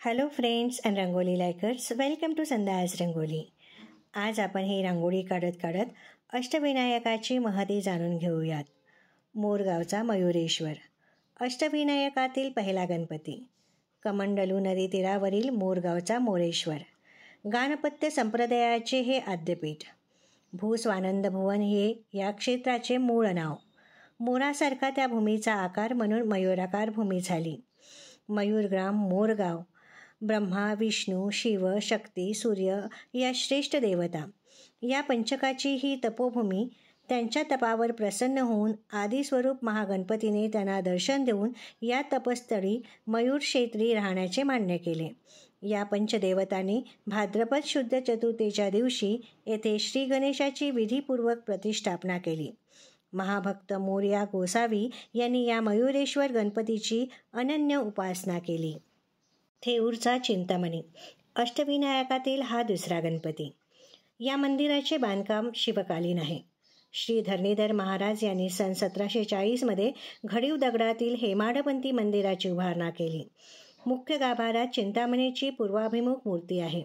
Hello friends and rangoli likers, welcome to Sandhya's rangoli. आज आपण ही रांगोळी काढत काढत अष्टविनायकाची महती जाणून घेऊयात. मोरगावचा मयुरेश्वर अष्टविनायकातील पहिला गणपती. कमंडलू नदी तीरावरील मोरगावचा मोरेश्वर. गाणपत्य संप्रदायाचे हे आद्यपीठ. भूस्वानंद भुवन हे या क्षेत्राचे मूळ नाव. मोरासारखा त्या भूमीचा आकार म्हणून मयूराकार भूमी झाली. मयूरग्राम मोरगाव. ब्रह्मा, विष्णू, शिव, शक्ती, सूर्य या श्रेष्ठ देवता या पंचकाची ही तपोभूमी. त्यांच्या तपावर प्रसन्न होऊन आदिस्वरूप महागणपतीने त्यांना दर्शन देऊन या तपस्थळी मयूर क्षेत्री राहण्याचे मान्य केले. या पंचदेवतांनी भाद्रपद शुद्ध चतुर्थीच्या दिवशी येथे श्री गणेशाची विधीपूर्वक प्रतिष्ठापना केली. महाभक्त मोरया गोसावी यांनी या मयुरेश्वर गणपतीची अनन्य उपासना केली. थेऊरचा चिंतामणी अष्टविनायकातील हा दुसरा गणपती. या मंदिराचे बांधकाम शिवकालीन आहे. श्री धरणीधर महाराज यांनी सन 1740 घडीव दगडातील हेमाडपंथी मंदिराची उभारणा केली. मुख्य गाभाऱ्यात चिंतामणीची पूर्वाभिमुख मूर्ती आहे.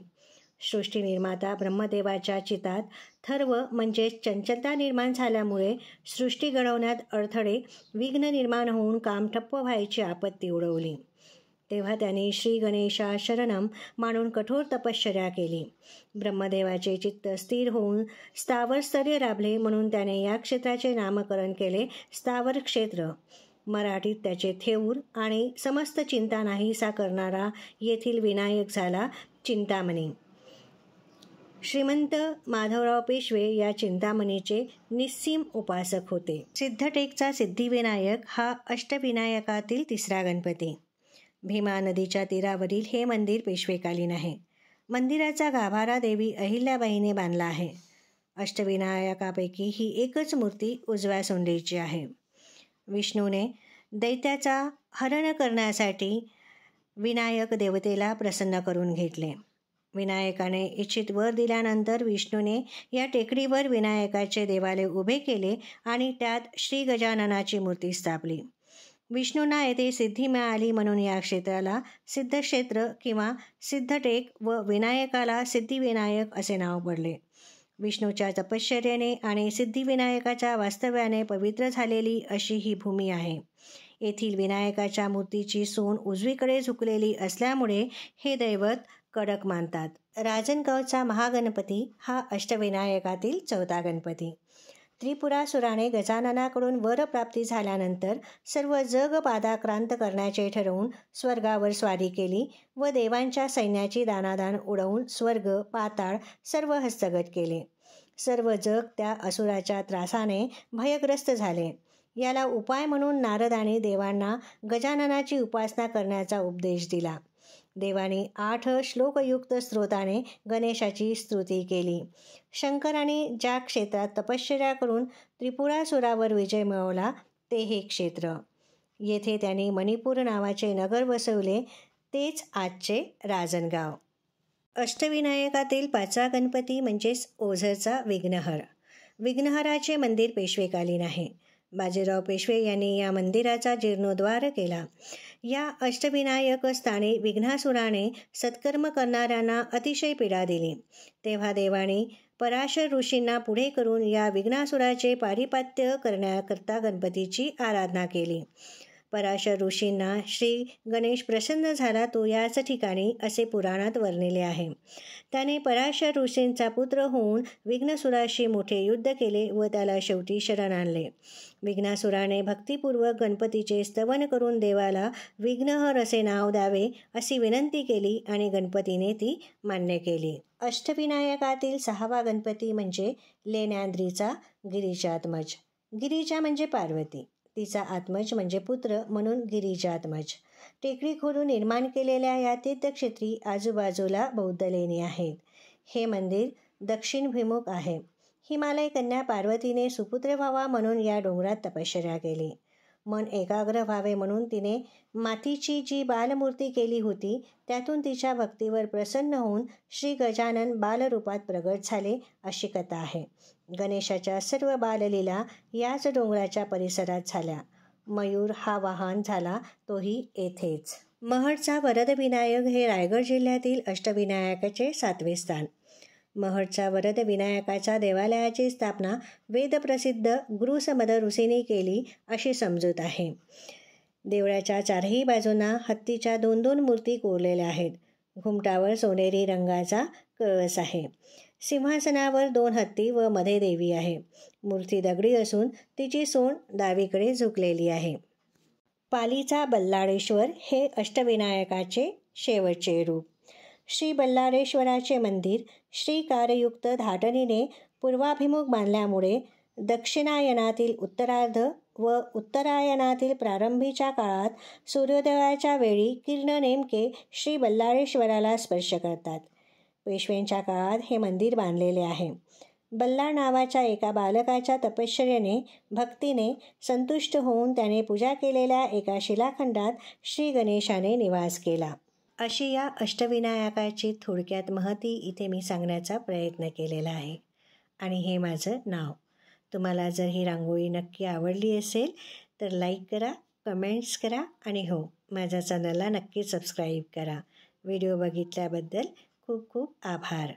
सृष्टी निर्माता ब्रह्मदेवाच्या चितात थर्व म्हणजेच चंचलता निर्माण झाल्यामुळे सृष्टी घडवण्यात अडथळे विघ्न निर्माण होऊन काम ठप्प व्हायची आपत्ती ओढवली. तेव्हा त्यांनी श्री गणेशा शरणम मानून कठोर तपश्चर्या केली. ब्रह्मदेवाचे चित्त स्थिर होऊन स्थावर स्थैर्य लाभले म्हणून त्याने या क्षेत्राचे नामकरण केले स्थावर क्षेत्र. मराठीत त्याचे थेऊर आणि समस्त चिंता नाहीसा करणारा येथील विनायक झाला चिंतामणी. श्रीमंत माधवराव पेशवे या चिंतामणीचे निस्सीम उपासक होते. सिद्धटेकचा सिद्धिविनायक हा अष्टविनायकातील तिसरा गणपती. भीमा नदीच्या तीरावरील हे मंदिर पेशवेकालीन आहे. मंदिराचा गाभारा देवी अहिल्याबाईने बांधला आहे. अष्टविनायकापैकी ही एकच मूर्ती उजव्या सोंडीची आहे. विष्णूने दैत्याचा हरण करण्यासाठी विनायक देवतेला प्रसन्न करून घेतले. विनायकाने इच्छित वर दिल्यानंतर विष्णूने या टेकडीवर विनायकाचे देवालय उभे केले आणि त्यात श्री गजाननाची मूर्ती स्थापली. विष्णूंना येथे सिद्धी मिळाली म्हणून या क्षेत्राला सिद्धक्षेत्र किंवा सिद्धटेक व विनायकाला सिद्धिविनायक असे नाव पडले. विष्णूच्या तपश्चर्येने आणि सिद्धिविनायकाच्या वास्तव्याने पवित्र झालेली अशी ही भूमी आहे. येथील विनायकाच्या मूर्तीची सोंड उजवीकडे झुकलेली असल्यामुळे हे दैवत कडक मानतात. राजनगावचा महागणपती हा अष्टविनायकातील चौथा गणपती. त्रिपुरासुराने गजाननाकडून वरप्राप्ती झाल्यानंतर सर्व जग पादाक्रांत करण्याचे ठरवून स्वर्गावर स्वारी केली व देवांच्या सैन्याची दानादान उडवून स्वर्ग पाताळ सर्व हस्तगत केले. सर्व जग त्या असुराच्या त्रासाने भयग्रस्त झाले. याला उपाय म्हणून नारदाने देवांना गजाननाची उपासना करण्याचा उपदेश दिला. देवाने 8 श्लोकयुक्त स्तोत्राने गणेशाची स्तुती केली. शंकराने ज्या क्षेत्रात तपश्चर्या करून त्रिपुरासुरावर विजय मिळवला ते हे क्षेत्र. येथे त्यांनी मणिपूर नावाचे नगर वसवले, तेच आजचे राजनगाव. अष्टविनायकातील पाचवा गणपती म्हणजेच ओझरचा विघ्नहर. विघ्नहराचे मंदिर पेशवेकालीन आहे. बाजीराव पेशवे यांनी या मंदिराचा जीर्णोद्धार केला. या अष्टविनायक स्थानी विघ्नासुराने सत्कर्म करणाऱ्यांना अतिशय पीडा दिली. तेव्हा देवाने पराशर ऋषींना पुढे करून या विघ्नासुराचे पारिपत्य करण्याकरता गणपतीची आराधना केली. पराशर ऋषींना श्री गणेश प्रसन्न झाला तो याच ठिकाणी असे पुराणात वर्णिले आहे. त्याने पराशर ऋषींचा पुत्र होऊन विघ्नसुराशी मोठे युद्ध केले व त्याला शेवटी शरण आणले. विघ्नासुराने भक्तिपूर्वक गणपतीचे स्तवन करून देवाला विघ्नहर असे नाव द्यावे अशी विनंती केली आणि गणपतीने ती मान्य केली. अष्टविनायकातील 6वा गणपती म्हणजे लेण्याद्रीचा गिरिजात्मज. गिरिजा म्हणजे पार्वती, तिचा आत्मज म्हणजे पुत्र म्हणून गिरिजात्मज. टेकडी खोदून निर्माण केलेल्या या तीर्थक्षेत्री आजूबाजूला बौद्ध लेणी आहेत. हे मंदिर दक्षिणभिमुख आहे. हिमालय कन्या पार्वतीने सुपुत्र व्हावा म्हणून या डोंगरात तपश्चर्या केली. मन एकाग्र व्हावे म्हणून तिने मातीची जी बालमूर्ती केली होती त्यातून तिच्या भक्तीवर प्रसन्न होऊन श्री गजानन बालरूपात प्रगट झाले अशी कथा आहे. गणेशाच्या सर्व बाललीला याच डोंगराच्या परिसरात झाल्या. मयूर हा वाहन झाला तोही येथेच. महडचा वरदविनायक हे रायगड जिल्ह्यातील अष्टविनायकाचे 7वे स्थान. महडच्या वरदविनायकाच्या देवालयाची स्थापना वेदप्रसिद्ध गृसमद ऋषींनी केली अशी समजूत आहे. देवळाच्या चारही बाजूंना हत्तीच्या 2-2 मूर्ती कोरलेल्या आहेत. घुमटावर सोनेरी रंगाचा कळस आहे. सिंहासनावर 2 हत्ती व मध्ये देवी आहे. मूर्ती दगडी असून तिची सोंड डावीकडे झुकलेली आहे. पालीचा बल्लाळेश्वर हे अष्टविनायकाचे शेवटचे रूप. श्री बल्लाळेश्वराचे मंदिर श्रीकारयुक्त धाटणीने पूर्वाभिमुख बांधल्यामुळे दक्षिणायनातील उत्तरार्ध व उत्तरायणातील प्रारंभीच्या काळात सूर्योदयाच्या वेळी किरण नेमके श्री बल्लाळेश्वराला स्पर्श करतात. पेशव्यांच्या काळात हे मंदिर बांधलेले आहे. बल्लाळ नावाच्या एका बालकाच्या तपश्चर्येने भक्तीने संतुष्ट होऊन त्याने पूजा केलेल्या एका शिलाखंडात श्री गणेशाने निवास केला. अशी या अष्टविनायकाची थोडक्यात महती इथे मी सांगण्याचा प्रयत्न केलेला आहे. आणि हे माझं नाव. तुम्हाला जर ही रांगोळी नक्की आवडली असेल तर लाईक करा, कमेंट्स करा आणि हो, माझ्या चॅनलला नक्की सबस्क्राईब करा. व्हिडिओ बघितल्याबद्दल खूप खूप आभार.